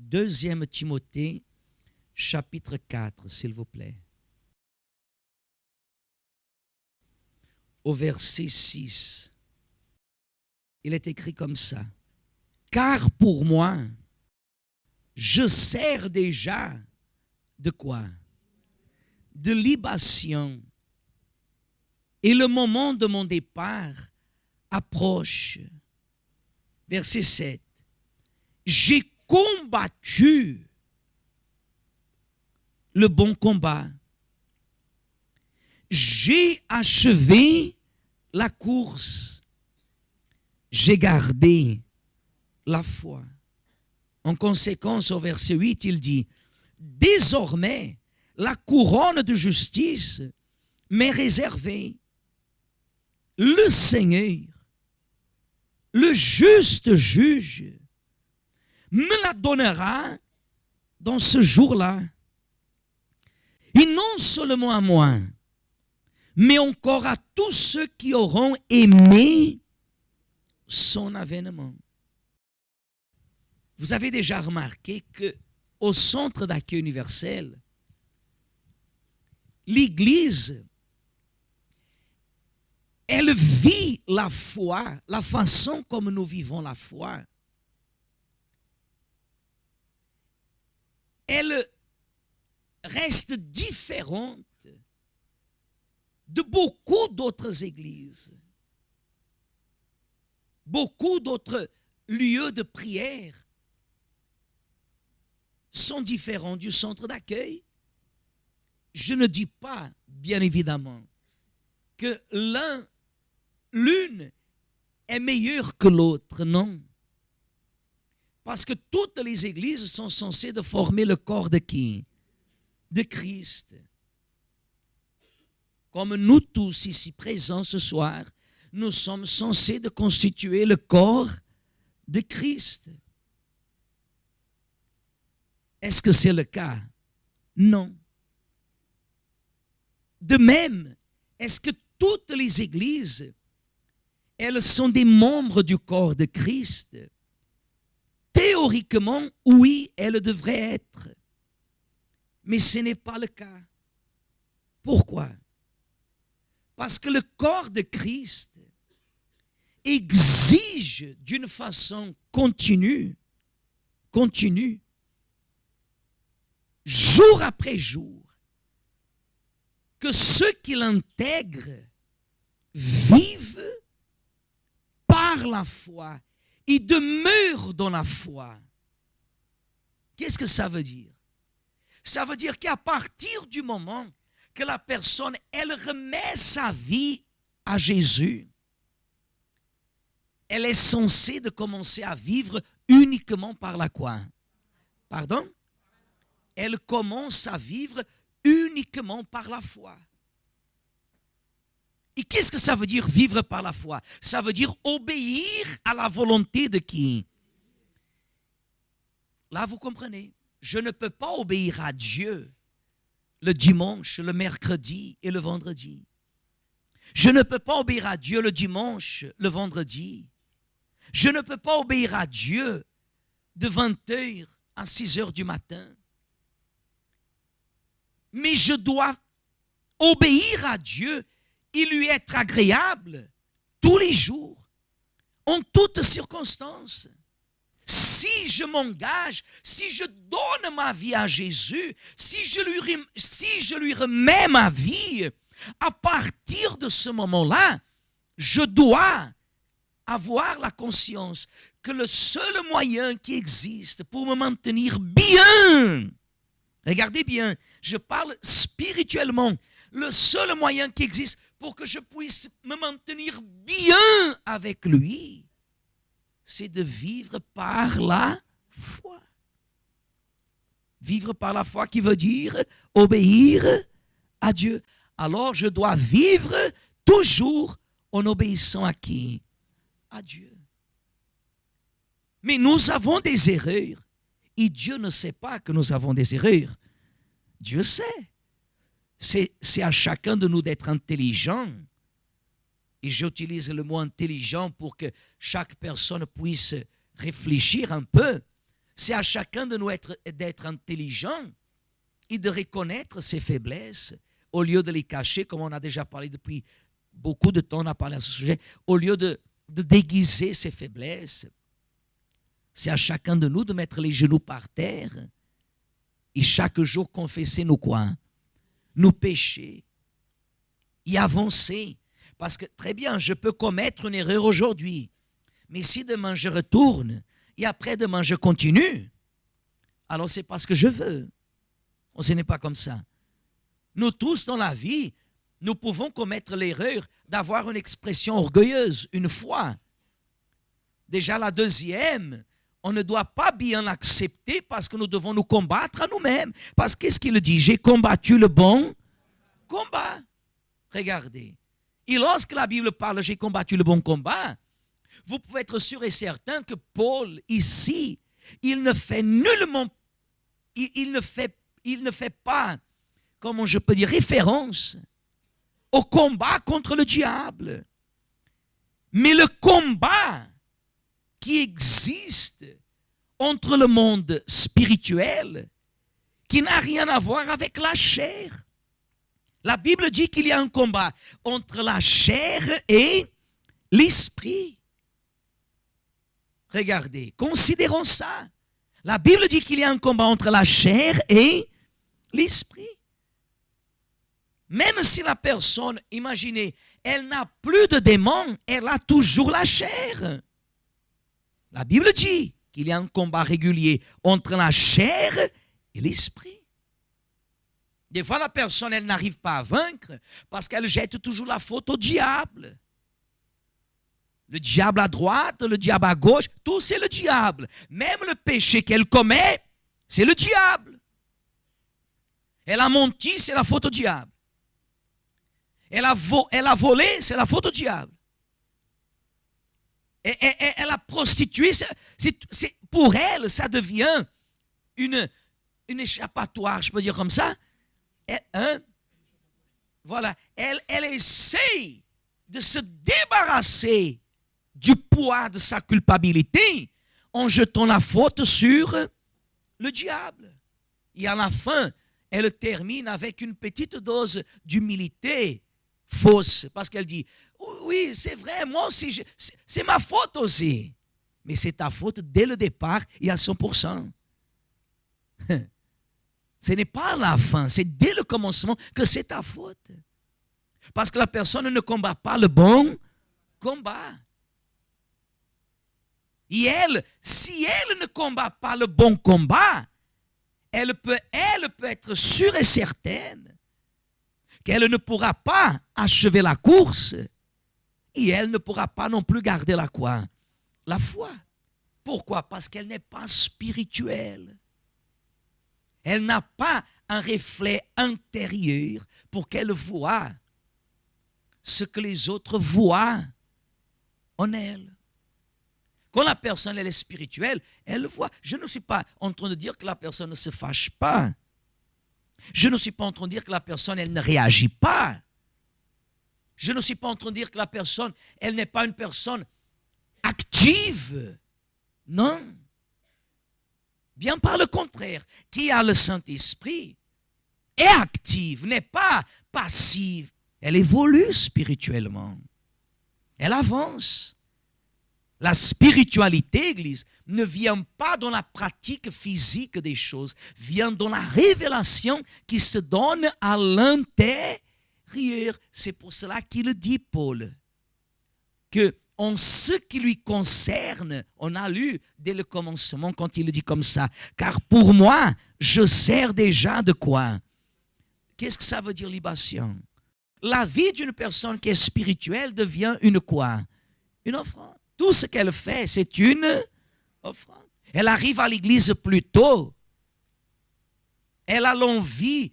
2 Timothée, chapitre 4, s'il vous plaît. Au verset 6, il est écrit comme ça. Car pour moi, je sers déjà de quoi? De libation. Et le moment de mon départ approche. Verset 7. J'ai combattu le bon combat. J'ai achevé la course. J'ai gardé la foi. En conséquence, au verset 8, il dit, désormais, la couronne de justice m'est réservée. Le Seigneur, le juste juge, me la donnera dans ce jour-là. Et non seulement à moi, mais encore à tous ceux qui auront aimé son avènement. Vous avez déjà remarqué qu'au centre d'accueil universel, l'Église, elle vit la foi, la façon comme nous vivons la foi. Elle reste différente de beaucoup d'autres églises, beaucoup d'autres lieux de prière sont différents du centre d'accueil. Je ne dis pas, bien évidemment, que l'une est meilleure que l'autre, non. Parce que toutes les églises sont censées de former le corps de qui? De Christ. Comme nous tous ici présents ce soir, nous sommes censés de constituer le corps de Christ. Est-ce que c'est le cas? Non. De même, est-ce que toutes les églises, elles sont des membres du corps de Christ? Théoriquement, oui, elles devraient être. Mais ce n'est pas le cas. Pourquoi? Parce que le corps de Christ exige d'une façon continue, jour après jour, que ceux qui l'intègrent vivent par la foi et demeurent dans la foi. Qu'est-ce que ça veut dire? Ça veut dire qu'à partir du moment que la personne, elle remet sa vie à Jésus, elle est censée de commencer à vivre uniquement par la quoi? Pardon? Elle commence à vivre uniquement par la foi. Et qu'est-ce que ça veut dire vivre par la foi? Ça veut dire obéir à la volonté de qui? Là, vous comprenez? Je ne peux pas obéir à Dieu le dimanche, le mercredi et le vendredi. Je ne peux pas obéir à Dieu le dimanche, le vendredi. Je ne peux pas obéir à Dieu de 20h à 6h du matin. Mais je dois obéir à Dieu et lui être agréable tous les jours, en toutes circonstances. Si je m'engage, si je donne ma vie à Jésus, si je lui remets ma vie, à partir de ce moment-là, je dois avoir la conscience que le seul moyen qui existe pour me maintenir bien, regardez bien, je parle spirituellement, le seul moyen qui existe pour que je puisse me maintenir bien avec lui, c'est de vivre par la foi. Vivre par la foi qui veut dire obéir à Dieu. Alors je dois vivre toujours en obéissant à qui? À Dieu. Mais nous avons des erreurs. Et Dieu ne sait pas que nous avons des erreurs. Dieu sait. C'est à chacun de nous d'être intelligent. Et j'utilise le mot intelligent pour que chaque personne puisse réfléchir un peu. C'est à chacun de nous d'être intelligent et de reconnaître ses faiblesses au lieu de les cacher, comme on a déjà parlé depuis beaucoup de temps, on a parlé à ce sujet, au lieu de déguiser ses faiblesses. C'est à chacun de nous de mettre les genoux par terre et chaque jour confesser nos quoi, nos péchés et avancer. Parce que très bien, je peux commettre une erreur aujourd'hui, mais si demain je retourne et après-demain je continue, alors c'est parce que je veux. Ce n'est pas comme ça. Nous tous dans la vie, nous pouvons commettre l'erreur d'avoir une expression orgueilleuse une fois. Déjà la deuxième, on ne doit pas bien l'accepter parce que nous devons nous combattre à nous-mêmes. Parce qu'est-ce qu'il dit? J'ai combattu le bon combat. Regardez. Et lorsque la Bible parle j'ai combattu le bon combat, vous pouvez être sûr et certain que Paul, ici, il ne fait nullement, il ne fait pas, comment je peux dire, référence au combat contre le diable. Mais le combat qui existe entre le monde spirituel, qui n'a rien à voir avec la chair. La Bible dit qu'il y a un combat entre la chair et l'esprit. Regardez, considérons ça. La Bible dit qu'il y a un combat entre la chair et l'esprit. Même si la personne, imaginez, elle n'a plus de démons, elle a toujours la chair. La Bible dit qu'il y a un combat régulier entre la chair et l'esprit. Des fois, la personne, elle n'arrive pas à vaincre parce qu'elle jette toujours la faute au diable. Le diable à droite, le diable à gauche, tout c'est le diable. Même le péché qu'elle commet, c'est le diable. Elle a menti, c'est la faute au diable. Elle a volé, c'est la faute au diable. Elle a prostitué, pour elle, ça devient une échappatoire, je peux dire comme ça. Voilà, elle essaie de se débarrasser du poids de sa culpabilité en jetant la faute sur le diable. Et à la fin, elle termine avec une petite dose d'humilité fausse, parce qu'elle dit, oui, c'est vrai, moi aussi, c'est ma faute aussi. Mais c'est ta faute dès le départ et à 100%. Ce n'est pas à la fin, c'est dès le commencement que c'est ta faute. Parce que la personne ne combat pas le bon combat. Et elle, si elle ne combat pas le bon combat, elle peut être sûre et certaine qu'elle ne pourra pas achever la course et elle ne pourra pas non plus garder la quoi? La foi. Pourquoi? Parce qu'elle n'est pas spirituelle. Elle n'a pas un reflet intérieur pour qu'elle voie ce que les autres voient en elle. Quand la personne elle est spirituelle, elle voit. Je ne suis pas en train de dire que la personne ne se fâche pas. Je ne suis pas en train de dire que la personne elle ne réagit pas. Je ne suis pas en train de dire que la personne elle n'est pas une personne active. Non. Bien par le contraire, qui a le Saint-Esprit est active, n'est pas passive. Elle évolue spirituellement. Elle avance. La spiritualité, Église, ne vient pas dans la pratique physique des choses, vient dans la révélation qui se donne à l'intérieur. C'est pour cela qu'il dit, Paul, que en ce qui lui concerne, on a lu dès le commencement quand il dit comme ça, car pour moi, je sers déjà de quoi? Qu'est-ce que ça veut dire libation? La vie d'une personne qui est spirituelle devient une quoi? Une offrande. Tout ce qu'elle fait, c'est une offrande. Elle arrive à l'église plus tôt. Elle a l'envie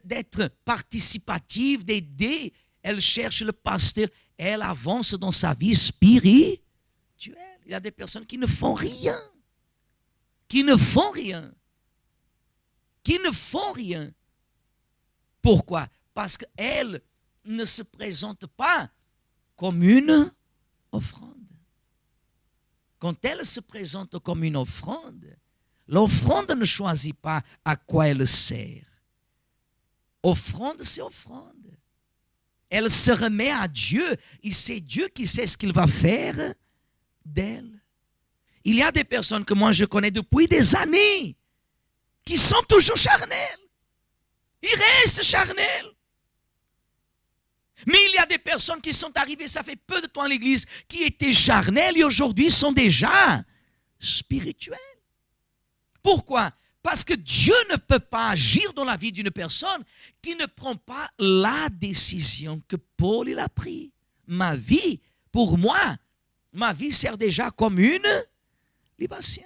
d'être participative, d'aider. Elle cherche le pasteur. Elle avance dans sa vie spirituelle. Il y a des personnes qui ne font rien. Qui ne font rien. Qui ne font rien. Pourquoi? Parce qu'elle ne se présente pas comme une offrande. Quand elle se présente comme une offrande, L'offrande ne choisit pas à quoi elle sert. Offrande, c'est offrande. Elle se remet à Dieu et c'est Dieu qui sait ce qu'il va faire d'elle. Il y a des personnes que moi je connais depuis des années qui sont toujours charnelles. Ils restent charnels. Mais il y a des personnes qui sont arrivées, ça fait peu de temps à l'église, qui étaient charnelles et aujourd'hui sont déjà spirituelles. Pourquoi? Parce que Dieu ne peut pas agir dans la vie d'une personne qui ne prend pas la décision que Paul il a prise. Ma vie, pour moi, ma vie sert déjà comme une libation.